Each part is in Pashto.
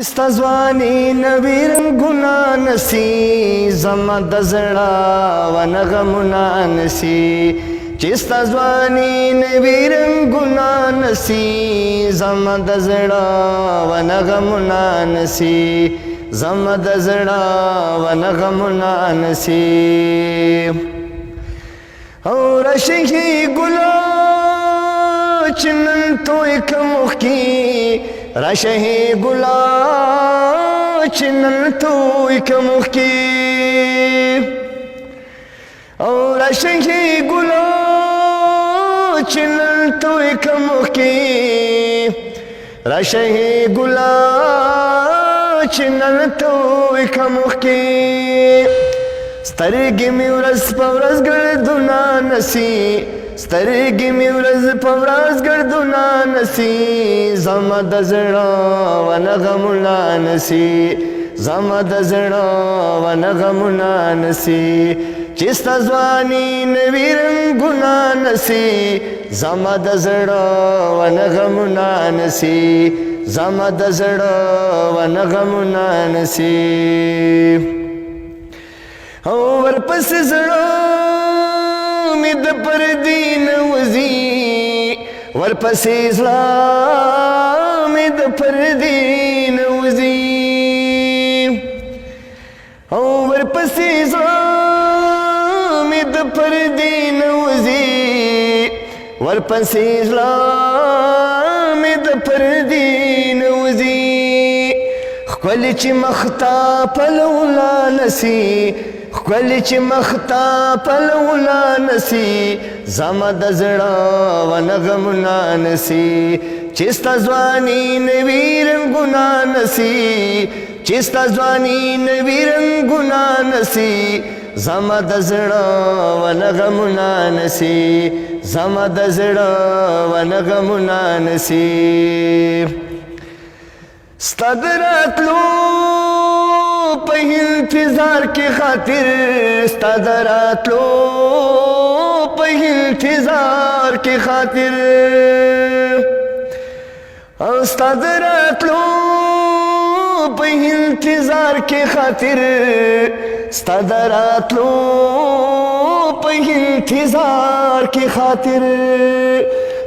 استزوانی نویر گنا نسی زما د زړه ونغمنا نسی چستا ځواني نویر گنا نسی زما د زړه ونغمنا نسی زما د زړه ونغمنا نسی اور شهي ګلو چنن توي کمخ کی راشه ګلا چنن توي کمخ کی او راشه ګلا چنن توي کمخ کی راشه ګلا چنن توي کمخ کی سترګې مې ورځ په ورځ ګردونه نسی سترګې مې ورځ په ورځ ګردونه نسی زما د زړه ونغمونه نسی زما د زړه ونغمونه نسی چې ستا ځواني نوي رنګونه نسی زما د زړه ونغمونه نسی زما د زړه ونغمونه نسی او ورپسې زړه مې د پردین وزي ورپسې زړه مې د پردین وزي او ورپسې زړه مې د پردین وزي ورپسې زړه مې د پردین وزي ښکلې چې مخته پلولا نسی ښکلې چې مخته پلولا نسی زما د زړه ونغمونه نسی چې ستا ځواني نوي رنګونه نسی چې ستا ځواني نوي رنګونه نسی زما د زړه ونغمونه نسی زما د زړه ونغمونه نسی ستا د راتلو په انتظار کې خاطر ستا د راتلو په انتظار کې خاطر او ستا د راتلو په انتظار کې خاطر ستا د راتلو په انتظار کې خاطر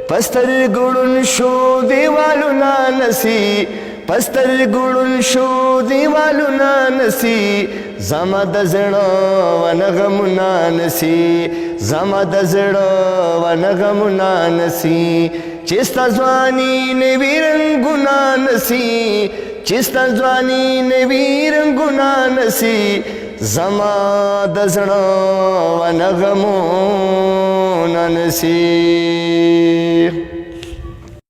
پستر ګړون شو دیوالونه نسی پستر ګړون شو دیوالونه نسی زما د زړه ونغمونه نسی زما د زړه ونغمونه نسی چې ستا ځواني نوي رنګونه نسی چې ستا ځواني نوي رنګونه نسی زما د زړه ونغمونه نسی